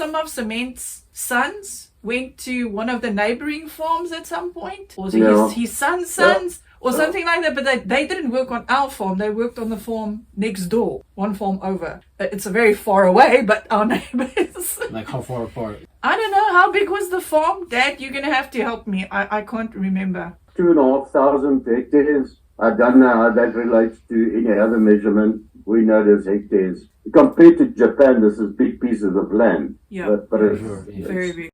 some of Cement's sons went to one of the neighboring farms at some point, or his son's sons, or something like that. But they didn't work on our farm. They worked on the farm next door, one farm over. It's a very far away, but our neighbors. Like how far apart? I don't know. How big was the farm? Dad, you're going to have to help me. I can't remember. 2,500 hectares. I don't know how that relates to any other measurement. We know there's hectares. Compared to Japan, this is big pieces of land. Yeah, but it's very big.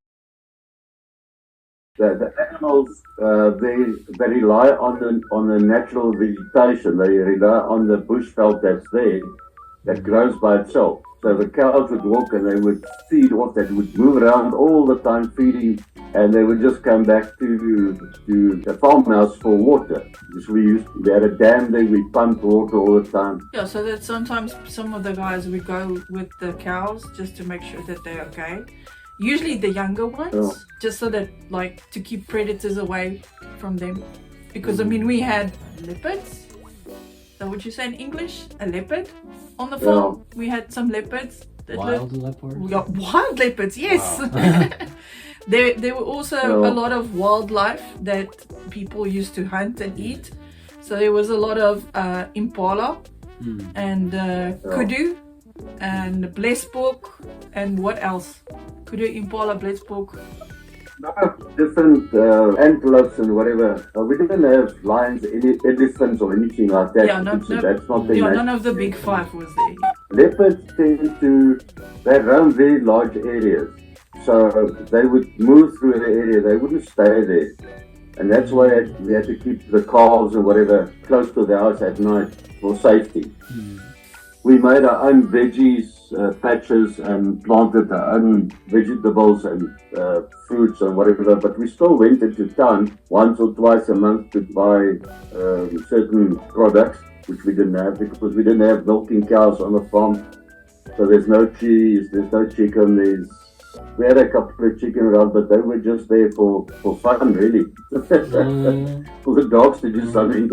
The animals, they rely on the natural vegetation. They rely on the bush veld that's there, that grows by itself. So the cows would walk and they would feed off that, would move around all the time feeding, and they would just come back to the farmhouse for water. Because we had a dam there, we pumped water all the time. Yeah, so that sometimes some of the guys would go with the cows just to make sure that they're okay. Usually the younger ones, just so that, like, to keep predators away from them. Because, I mean, we had leopards. So would you say in English? A leopard on the farm? We had some leopards. Wild leopards? We got wild leopards, yes. Wow. There were also a lot of wildlife that people used to hunt and eat. So there was a lot of impala and kudu and blesbok and what else? Kudu, impala, blesbok. Different antelopes and whatever. We didn't have lions, elephants or anything like that. Yeah, that's not the none of the big five was there. Leopards they roam very large areas. So they would move through the area, they wouldn't stay there. And that's why we had to keep the calves and whatever close to the house at night for safety. We made our own veggies, patches, and planted our own vegetables and fruits and whatever, but we still went into town once or twice a month to buy certain products, which we didn't have because we didn't have milking cows on the farm. So there's no cheese, there's no chicken, we had a couple of chicken around, but they were just there for fun, really. For the dogs to do something.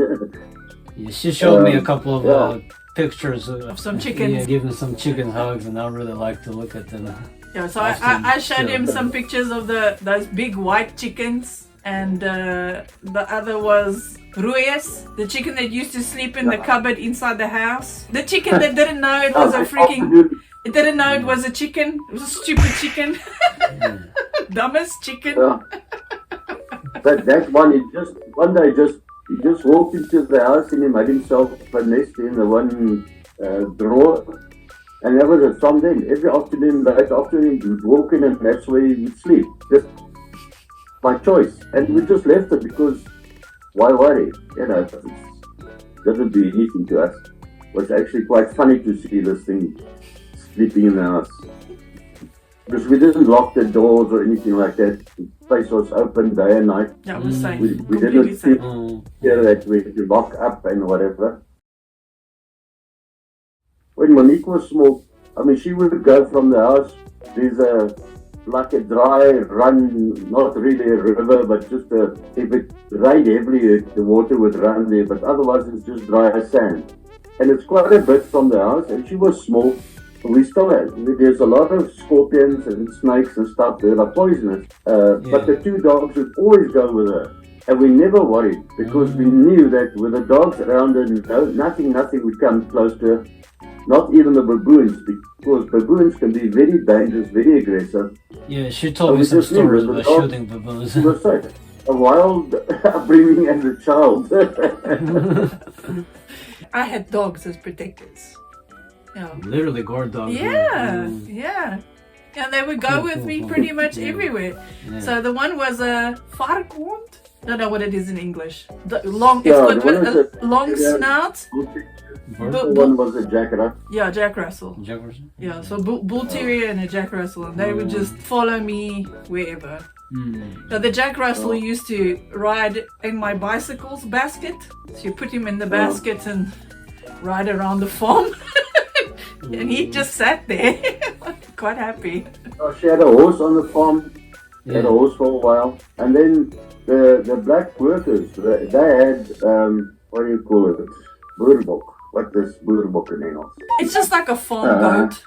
She showed me a couple of pictures of some chickens. Yeah, giving some chicken hugs, and I really like to look at them. Yeah, so I showed him some pictures of those big white chickens, and the other was Ruiz, the chicken that used to sleep in the cupboard inside the house. The chicken that didn't know it was it didn't know it was a chicken. It was a stupid chicken. Dumbest chicken. But that one, he just walked into the house and he made himself a nest in the one drawer. And that was it. From then, every afternoon, late afternoon, he would walk in and that's where he would sleep. Just by choice. And we just left it because why worry? You know, it doesn't do anything to us. It was actually quite funny to see this thing sleeping in the house. Because we didn't lock the doors or anything like that. The place was open day and night. Yeah, it was safe. We didn't feel that we had to lock up and whatever. When Monique was small, I mean, she would go from the house. There's like a dry run, not really a river, but just if it rained heavily, the water would run there. But otherwise, it's just dry sand. And it's quite a bit from the house. And she was small. We still had. There's a lot of scorpions and snakes and stuff that are poisonous. But the two dogs would always go with her. And we never worried because we knew that with the dogs around her, nothing would come close to her. Not even the baboons, because baboons can be very dangerous, very aggressive. Yeah, she told me some stories about shooting baboons. She was like a wild upbringing as a child. I had dogs as protectors. Yeah. Literally guard dogs. Yeah. And they would go with me pretty much everywhere. Yeah. So the one was a varkhond. Don't know what it is in English. The long, it's got a long snout. One was a Jack Russell. Yeah, Jack Russell. Yeah, so bull terrier and a Jack Russell, and they would just follow me wherever. Now the Jack Russell used to ride in my bicycle's basket. So you put him in the basket and ride around the farm. And he just sat there, quite happy. She had a horse on the farm. She had a horse for a while. And then the black workers, they had, what do you call it? Boerbok. What is boerbok in Engels? It's just like a farm goat.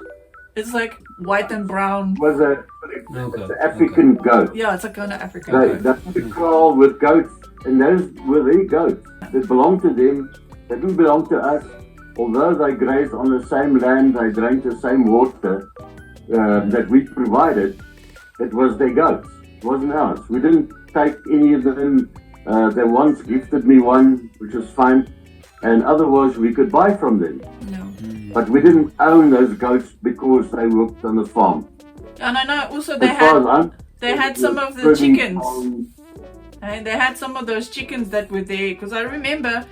It's like white and brown. Was it's an African goat. Yeah, it's a kind of African They goat. used to crawl with goats, and those were their goats. They belonged to them. They didn't belong to us. Although they grazed on the same land, they drank the same water that we provided. It was their goats. It wasn't ours. We didn't take any of them. They once gifted me one, which was fine, and otherwise we could buy from them. No. But we didn't own those goats because they worked on the farm. And I know also As far as I'm they had some of the living chickens. on- And they had some of those chickens that were there. Because I remember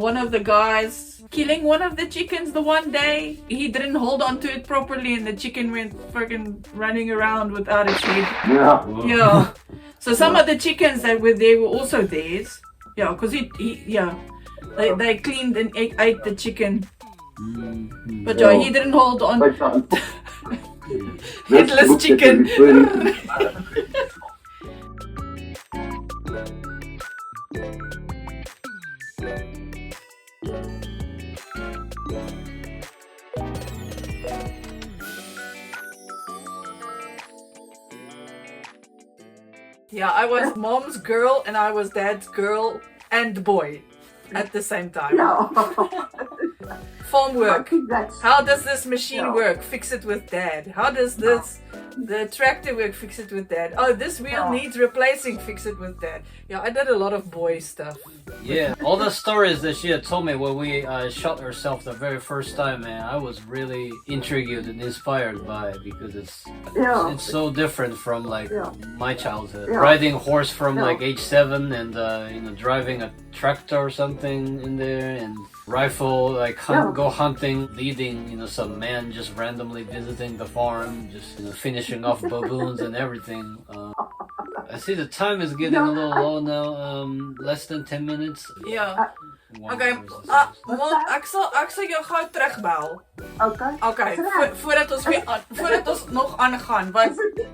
one of the guys killing one of the chickens the one day. He didn't hold on to it properly and the chicken went freaking running around without its head. Yeah. Yeah. So some of the chickens that were there were also theirs. Yeah, because they cleaned and ate the chicken. But yeah, he didn't hold on. Headless chicken. Yeah, I was mom's girl and I was dad's girl and boy at the same time. No. Farm work. That's How does this machine No. work? Fix it with dad. How does the tractor work? Fix it with dad. Oh, this wheel No. needs replacing. Fix it with dad. Yeah, I did a lot of boy stuff. Yeah, all the stories that she had told me when we shot herself the very first time, man, I was really intrigued and inspired by it because Yeah. it's so different from like Yeah. my childhood. Yeah. Riding horse from Yeah. like age 7 and driving a tractor or something in there and rifle like Yeah. go hunting, leading some man just randomly visiting the farm, just finishing off baboons and everything. I see the time is getting a little low now. Less than 10 minutes. Ja. Wow, Okay. this is- Mom, ek sal jou gou terugbel. okay. Okay, Right. voordat ons nog aangaan, want Is dit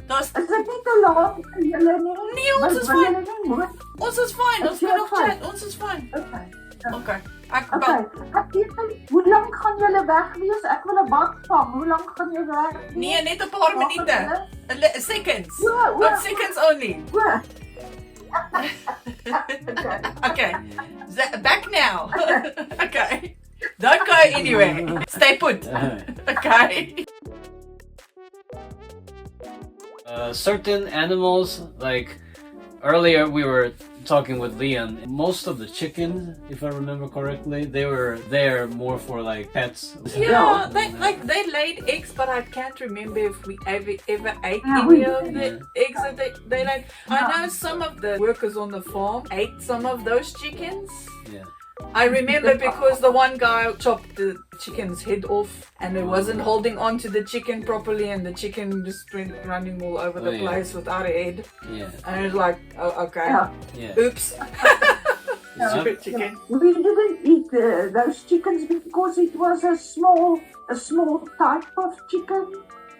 daar's is dit nie te laat vir julle nie? Nee, ons is Wil fyn. julle nie hoor? Ons is fyn. Ons kan nog chat. Ons is fyn. Okay. Okay. Ek Okay. Ek weet nie, hoe lank gaan julle weg wees? Ek wil 'n bak vang. Hoe lank gaan jy weg wees? Nee, net 'n paar minute. Seconds. Ja, But seconds only. Hoor. Okay. Back now. Okay. Don't go anywhere. Stay put. Okay. Certain animals, like earlier we were talking with Leon, most of the chickens, if I remember correctly, they were there more for like pets. Yeah, they laid eggs, but I can't remember if we ever ate Yeah, any we of did. the eggs that they laid. I know some of the workers on the farm ate some of those chickens. Yeah. I remember because the one guy chopped the chicken's head off and it wasn't holding on to the chicken properly and the chicken just went running all over the Oh, yeah. place without a head. Yeah. And it was like, oh, okay. Yeah. Yeah. Oops. Yeah. Stupid chicken. We didn't eat those chickens because it was a small type of chicken.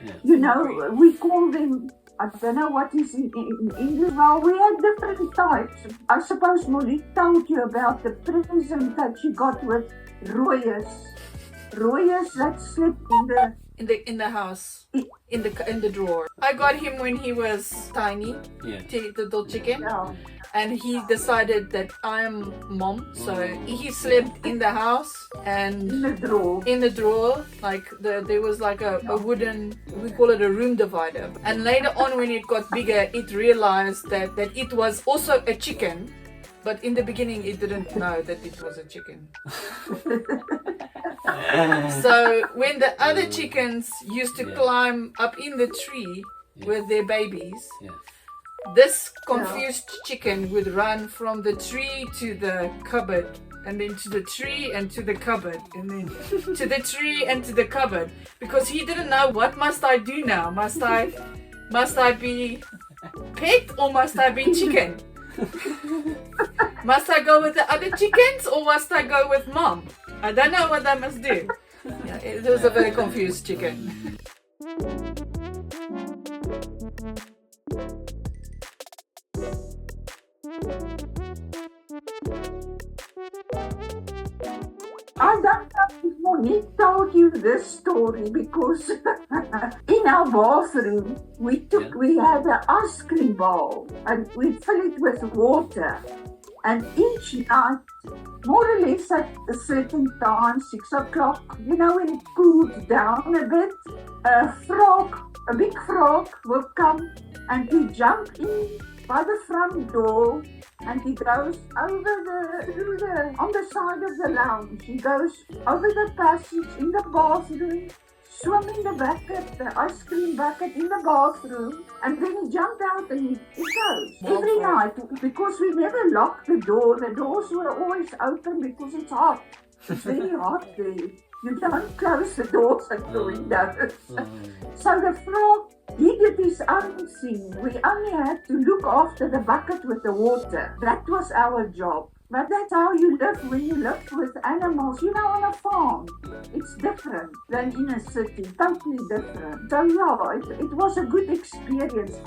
Yeah. You know, we call them, I don't know what is in English. Well, we had different types. I suppose Molly told you about the present that she got with Royers. Royers that slept In the house. In the drawer. I got him when he was tiny. Yeah. The little chicken. yeah. And he decided that I'm mom, so he slept in the house and in the drawer. in the drawer, like there was like a wooden, we call it a room divider. And later on when it got bigger, it realized that it was also a chicken, but in the beginning it didn't know that it was a chicken. So when the other chickens used to climb up in the tree with their babies, Yeah. this confused chicken would run from the tree to the cupboard, and then to the tree and to the cupboard, and then to the tree and to the cupboard, because he didn't know, what must I do now? Must I be pet or must I be chicken? Must I go with the other chickens or must I go with mom? I don't know what I must do. Yeah, it was a very confused chicken. I don't know if Monique told you this story because in our bathroom we had an ice cream bowl and we fill it with water. And each night, more or less at a certain time, 6 o'clock, you know, when it cools down a bit, a big frog will come and he jump in by the front door and he goes on the side of the lounge. He goes over the passage in the bathroom, swim in the bucket, the ice cream bucket in the bathroom, and then he jumped out and he goes. Every night, because we never locked the door. The doors were always open because it's hot. It's very hot there. You don't close the doors and the windows. So the frog, he did his own thing. We only had to look after the bucket with the water. That was our job. But that's how you live when you live with animals. You know, on a farm, it's different than in a city, totally different. So yeah, it was a good experience.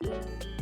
Thank you.